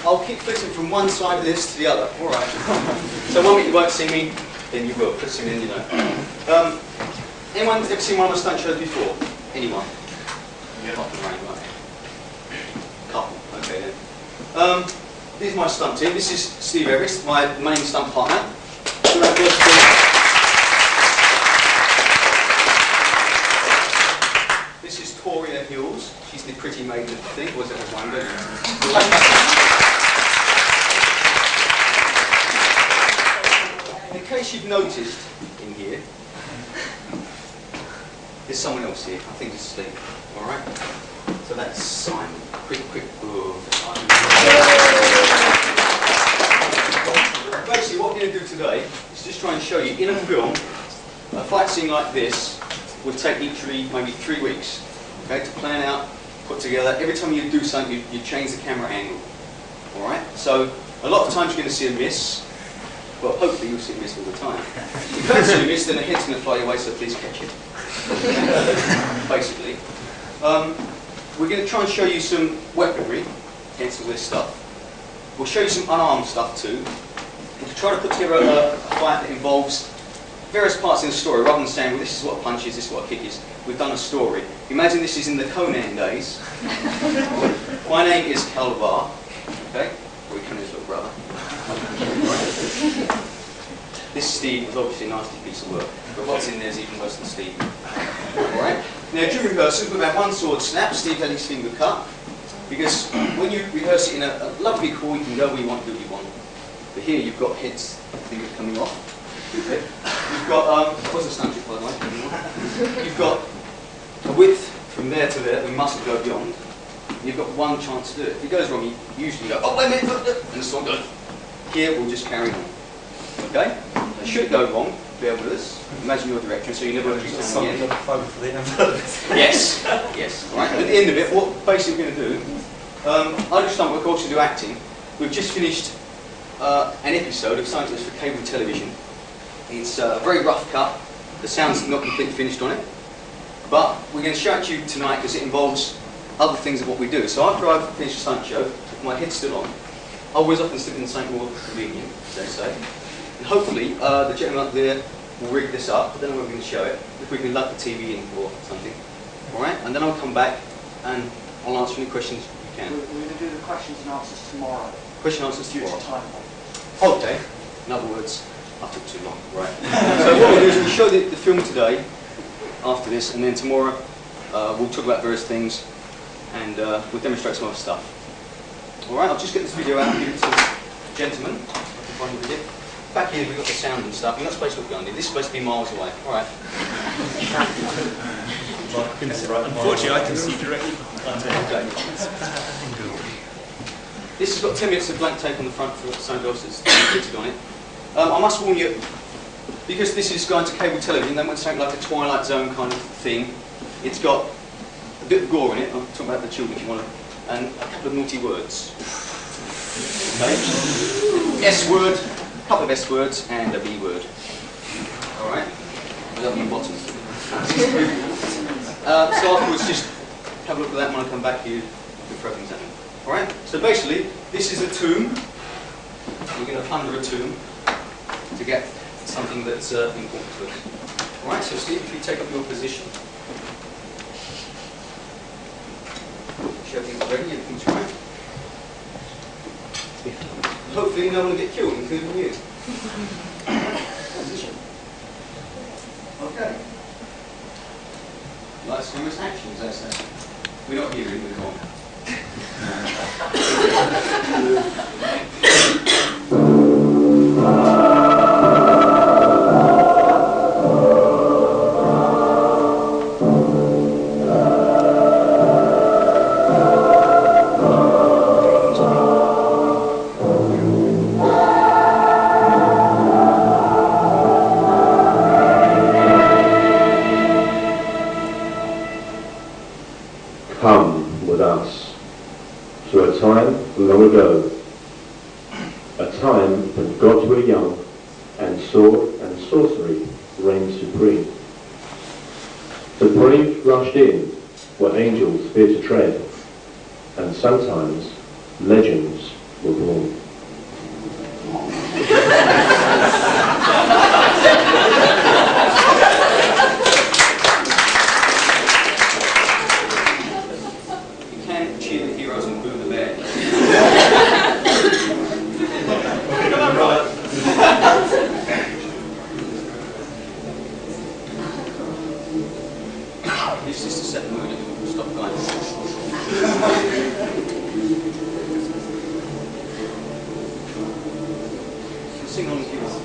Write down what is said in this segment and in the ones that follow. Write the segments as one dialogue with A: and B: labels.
A: I'll keep flipping from one side of this to the other. All right. So one minute you won't see me, then you will. Put some in, you know. Anyone ever seen one of my stunt shows before? Anyone? Yeah. Not the rain, right? Couple. Okay then. This is my stunt team. This is Steve Everest, my main stunt partner. This is Toria Hills. She's the pretty maiden thing. Was it a wonder? In case you've noticed in here, there's someone else here. I think it's Steve. All right. So that's Simon. Quick move. Basically, what we're going to do today is just try and show you in a film a fight scene like this would take literally maybe 3 weeks. Okay, to plan out, put together. Every time you do something, you change the camera angle. All right. So a lot of times you're going to see a miss. Well, hopefully you'll see a miss all the time. If you don't see a miss, then a hit's going to fly away. So please catch it. Basically, we're going to try and show you some weaponry against all this stuff. We'll show you some unarmed stuff too. And to try to put together a fight that involves various parts in the story, rather than saying, well, this is what a punch is, this is what a kick is. We've done a story. Imagine this is in the Conan days. My name is Calvar. Okay? Or Conan's little brother. This Steve was obviously a nasty piece of work, but what's in there is even worse than Steve. Alright? Now, during rehearsals, we've had one sword snap. Steve had his finger cut. Because when you rehearse it in a lovely hall, you can go where you want, do what you want. But here you've got heads, fingers coming off. Okay. You've got, what's the stunt trick, by the way? You've got a width from there to there, we mustn't go beyond. You've got one chance to do it. If it goes wrong, you usually go, oh, wait a minute, and the sword goes. Here, we'll just carry on. Okay? So should it go wrong, bear with us. Imagine you're director, so you never actually stand again. Yes, yes. Right. At the end of it, what basically we're going to do, I do stunt work, also do acting. We've just finished an episode of something that's for cable television. It's a very rough cut. The sound's not completely finished on it. But we're going to show it to you tonight because it involves other things of what we do. So after I've finished a stunt show, my head's still on. I always often slip in something more convenient, as they say. And hopefully, the gentleman up there will rig this up. I don't know whether we can show it. If we can lug the TV in or something. Alright? And then I'll come back and I'll answer any questions you can.
B: We're going to do the questions and answers tomorrow.
A: Question and answers tomorrow.
B: Due to time.
A: Okay. In other words, I took too long. Right. So what we'll do is we'll show the film today, after this, and then tomorrow we'll talk about various things and we'll demonstrate some other stuff. Alright, I'll just get this video out and give it to the gentleman. Back here we've got the sound and stuff. You're not supposed to look behind it. This is supposed to be miles away. Alright.
C: Unfortunately, I can see directly.
A: Okay. This has got 10 minutes of blank tape on the front for somebody else that's fitted on it. I must warn you, because this is going to cable television, they want something like a Twilight Zone kind of thing. It's got a bit of gore in it. I'm talking about the children if you want to. And a couple of naughty words. Okay? S word, a couple of S words, and a B word. Alright? Without your bottoms. So afterwards, just have a look at that when I come back to you with throw things at me. Alright? So basically, this is a tomb. We're going to plunder a tomb to get something that's important to us. Alright, so Steve, if you take up your position. Everything's ready, everything's right. Hopefully no one will get killed, including you. Position. Okay. Like serious action, as I say. We're not here in the corner.
D: Come with us to a time long ago, a time when gods were young and sword and sorcery reigned supreme. The brave rushed in where angels fear to tread, and sometimes legends were born.
A: You can cheer the heroes and boo the bad. This is to set the mood and stop going. Sing on if you want.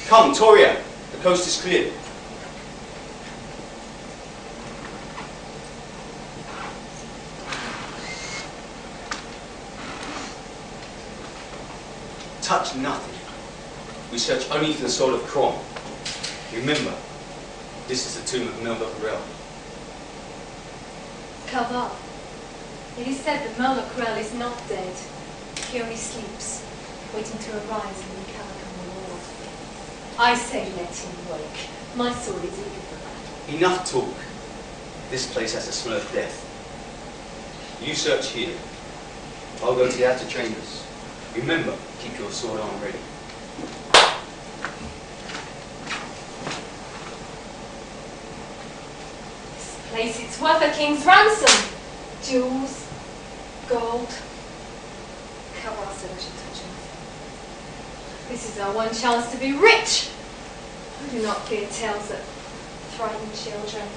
A: Come, Toria, the coast is clear. Touch nothing. We search only for the soul of Crom. Remember, this is the tomb of Melba-Corell.
E: Kaval. It is said that Melba-Corell is not dead. He only sleeps, waiting to arise and wreak havoc on the world. I say let him wake. My sword is eager for that.
A: Enough talk. This place has the smell of death. You search here. I'll go to the outer chambers. Remember, keep your sword arm ready.
E: This place, it's worth a king's ransom. Jewels, gold. Kaval said I should touch him. This is our one chance to be rich. I do not fear tales that frighten children.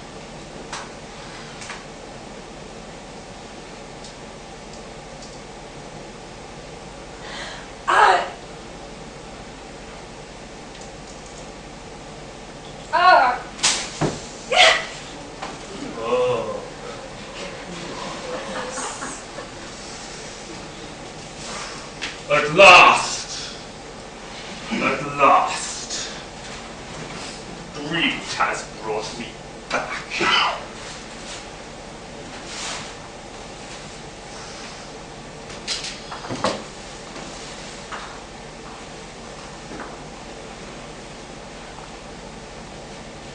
C: At last! At last! Greed has brought me back.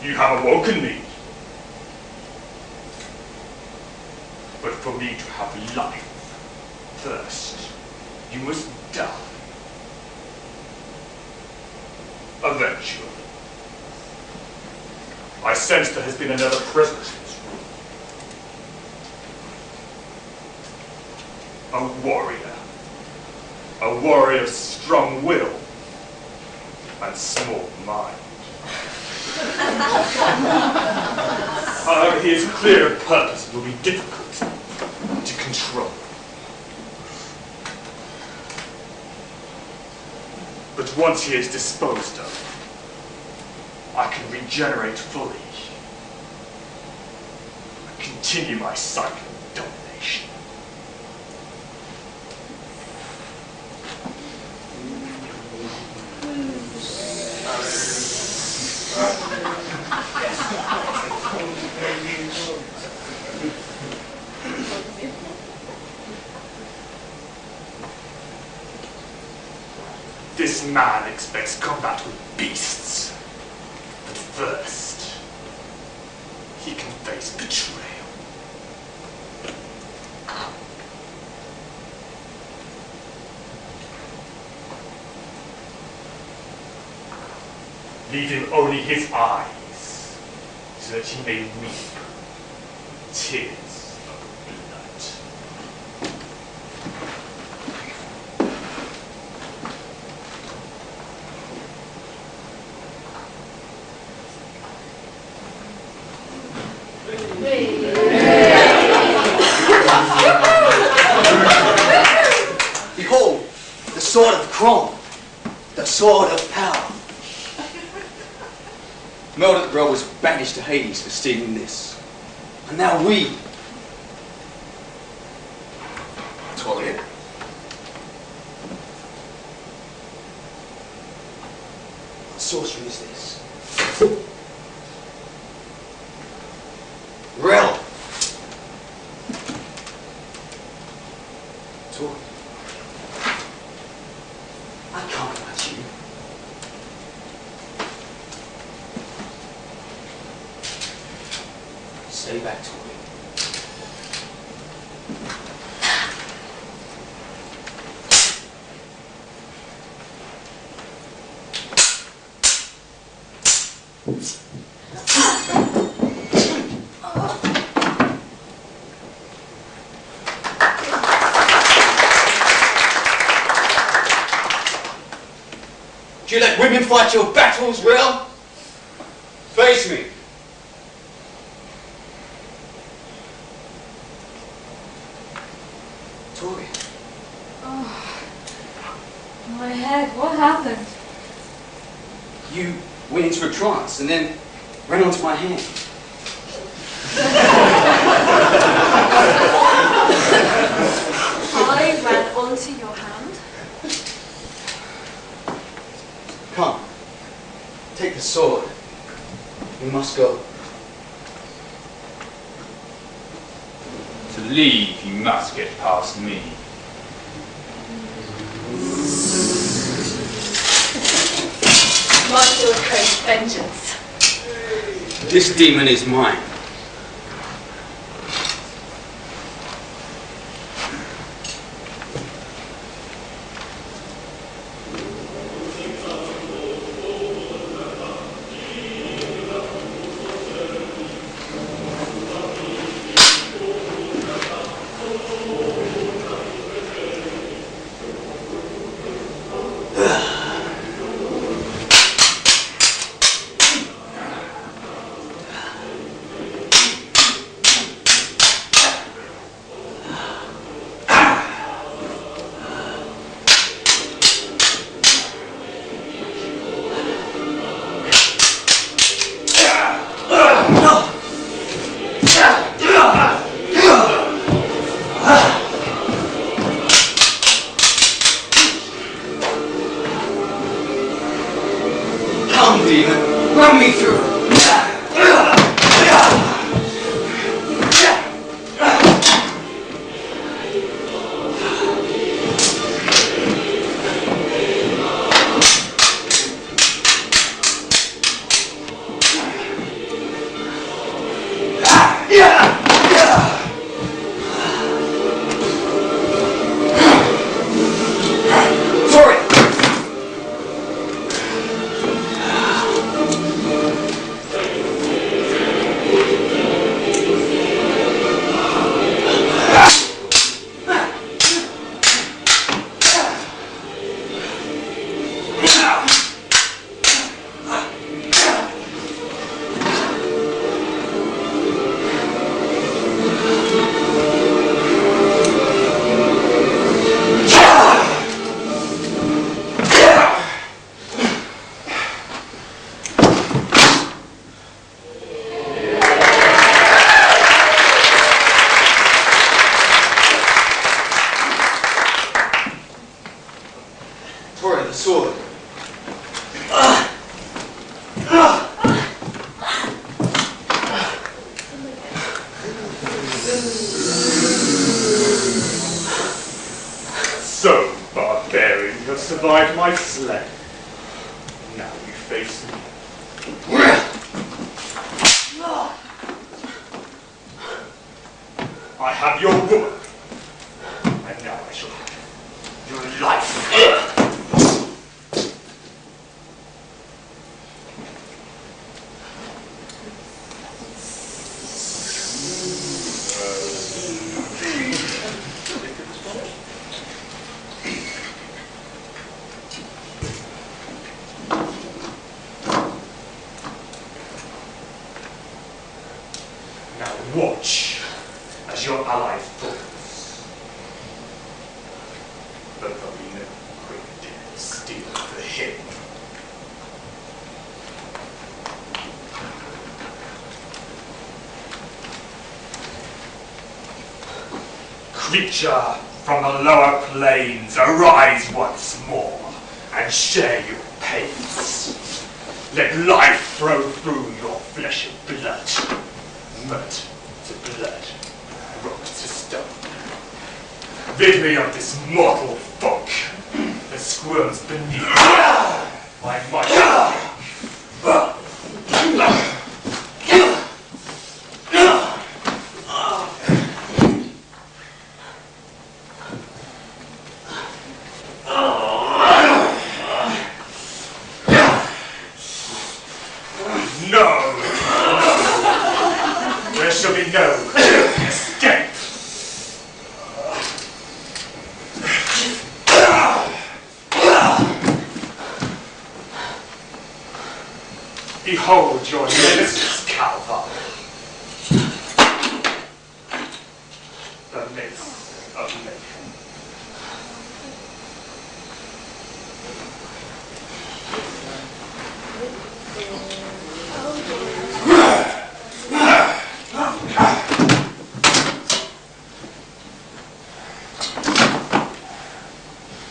C: You have awoken me. But for me to have life, first, you must die. Eventually. I sense there has been another presence in this room. A warrior. A warrior of strong will and small mind. However, his clear purpose will be difficult to control. But once he is disposed of, I can regenerate fully and continue my cycle of domination. This man expects combat with beasts. But first, he can face betrayal. Leave him only his eyes, so that he may weep tears of blood.
A: Behold, the sword of Crom, the sword of power. Murdered was banished to Hades for stealing this. And now we...
F: Toilet.
A: What sorcery is this? Rel! Tori. I can't watch you. Stay back, Tori. Do you let women fight your battles, Rel? Face me. Tori.
E: Oh, my head, what happened?
A: You went into a trance and then ran onto my hand.
E: I ran onto your hand.
A: Come. Take the sword. We must go.
C: To leave, you must get past me.
E: Master of Coast vengeance.
A: This demon is mine. Run me through. Sword.
C: So, barbarian, you have survived my slaying. Now you face me. I have your woman, and now I shall have your life. Now watch as your ally falls. creature from the lower planes, arise once more and share your pains. Let life flow through your flesh and blood, mud to blood, rock to stone. Rid me of this mortal folk that squirms beneath my might. There shall be no escape. Behold your nemesis, Calvar. The mace of Mayhem.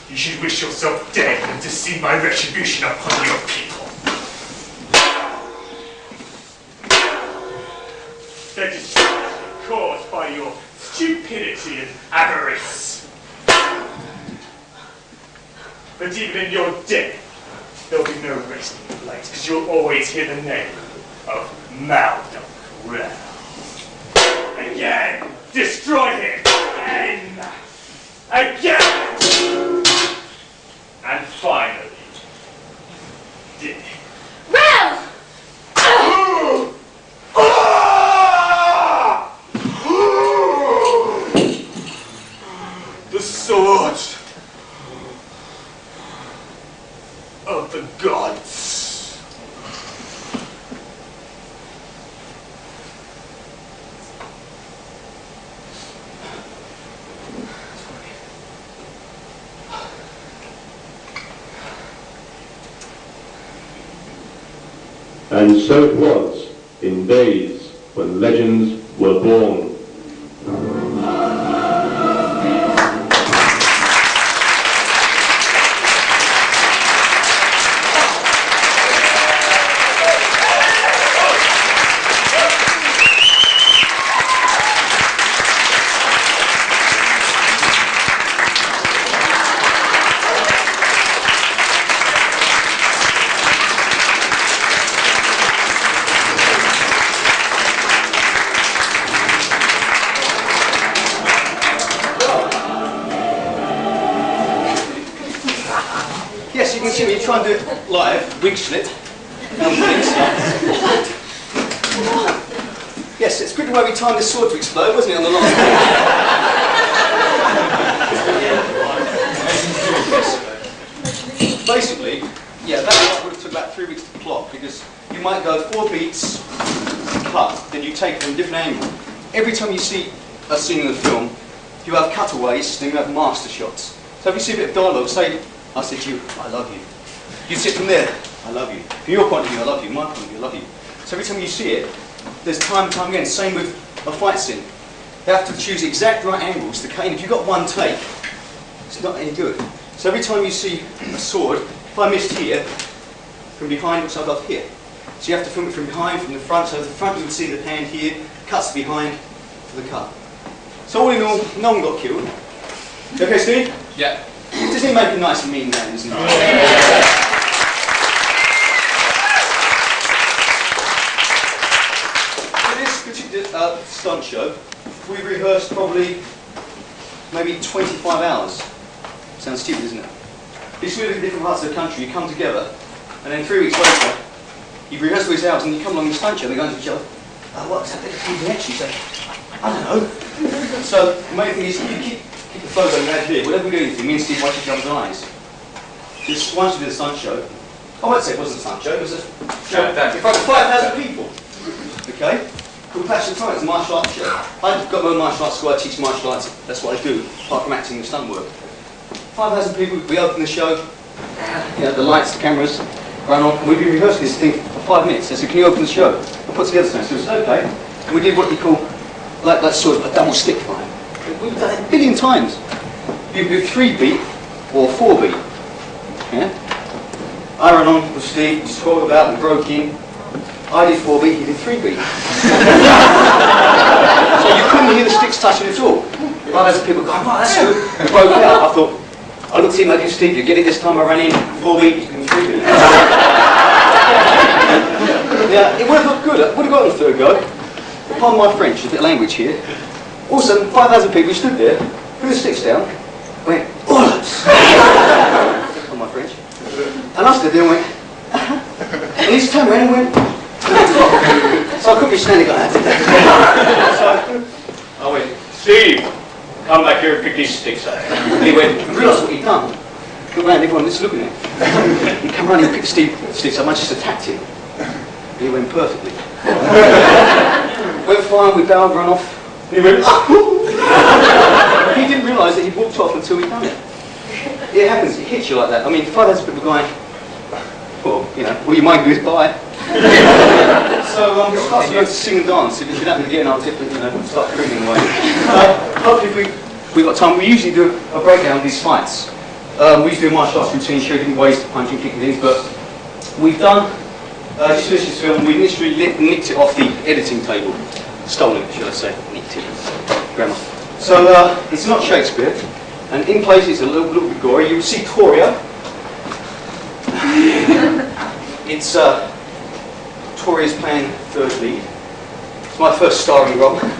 C: You should wish yourself dead than to see my retribution upon your people. Their destruction caused by your stupidity and avarice. But even in your death, there'll be no resting place, because you'll always hear the name of Maldon Rell. Again, destroy him, and again, and finally, death.
E: Rell!
C: The sword of the gods.
D: And so it was in days when legends were born.
A: Yes, you can see me try and do it live, wig slit. Yes, it's pretty well we timed this sword to explode, wasn't it, on the last Yes. Basically, yeah, that would have took about 3 weeks to plot, because you might go 4 beats, cut, then you take from a different angle. Every time you see a scene in the film, you have cutaways, then you have master shots. So if you see a bit of dialogue, say, I said to you, I love you. You sit from there, I love you. From your point of view, I love you. My point of view, I love you. So every time you see it, there's time and time again. Same with a fight scene. You have to choose the exact right angles to cut in. If you've got one take, it's not any good. So every time you see a sword, if I missed here, from behind, looks like I've here. So you have to film it from behind, from the front. So the front you would see the hand here, cuts to behind for the cut. So all in all, no one got killed. Okay, Steve?
F: Yeah.
A: Doesn't he make a nice and mean man, doesn't he? For this particular stunt show, we rehearsed probably maybe 25 hours. Sounds stupid, isn't it? These two different parts of the country, you come together, and then 3 weeks later, you rehearse these hours, and you come along the stunt show, and they go into each other, what's that? You actually say, I don't know. So the main thing is, you keep the flow going right here. Whatever we do anything, me and Steve watch each other's eyes. Just once we did a stunt show, I won't say it wasn't a stunt show, it was a show in front of 5,000 people. Okay? Called Passion Time, it's a martial arts show. I've got my own martial arts school, I teach martial arts, that's what I do, apart from acting and stunt work. 5,000 people, we open the show, you know, the lights, the cameras, run on, and we've been rehearsing this thing for 5 minutes. I said, can you open the show? I put together something, so it was okay. And we did what we call, like sort of a double stick fight. We've done it a billion times. You do 3 beat or 4 beat. Yeah? I ran on with Steve, just crawled about and broke in. I did 4 beat, he did 3 beat. So you couldn't hear the sticks touching at all. Right, there's people going, oh, that's good. We broke out. I thought, I looked at him, I did Steve, you get it this time. I ran in 4 beat, he's doing 3 beat. Yeah, it would have looked good. I would have got the third go. Pardon my French, a bit of language here. All of a sudden, 5,000 people stood there, threw the sticks down, went, bollocks! Pardon my French. And I stood there and went, and he just turned around and went, so I couldn't be standing like that. So I went, Steve, come back here and pick these sticks up. And he went, and realised what he'd done. Looked around, everyone was looking at him. He came running and picked the sticks up, I just attacked him. And he went perfectly. Went fine, we bowed, run off. And he went, he didn't realise that he'd walked off until he'd done it. It happens, it hits you like that. I mean, 5,000 people going, well, you know, all you might do is buy. So we started to go to sing and dance. If it happened again, I'll definitely, you know, start crooning away. Hopefully, if we've got time, we usually do a breakdown of these fights. We usually do a martial arts routine, show different ways to punch and kick things, but we've done, just finished this film, we literally nicked it off the editing table. Stolen it, should I say. Nicked it. Grammar. So, it's not Shakespeare, and in places it's a little bit gory. You will see Toria. It's, Toria's playing third lead. It's my first starring role. Also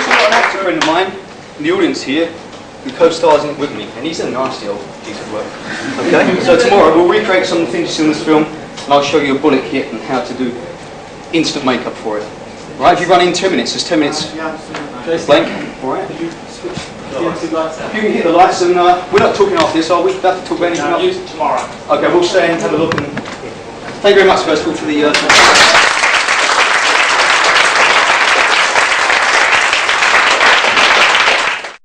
A: got an actor friend of mine in the audience here who co-stars in it with me, and he's a nasty old piece of work. Okay, so tomorrow we'll recreate some of the things you see in this film, and I'll show you a bullet hit and how to do instant makeup for it. Right, if you run in 10 minutes, there's 10 minutes blank. Alright. You can hit the lights, and we're not talking after this, are we? Don't have to talk about anything else?
C: Tomorrow.
A: Okay, we'll stay and have a look. And thank you very much, first of all, for the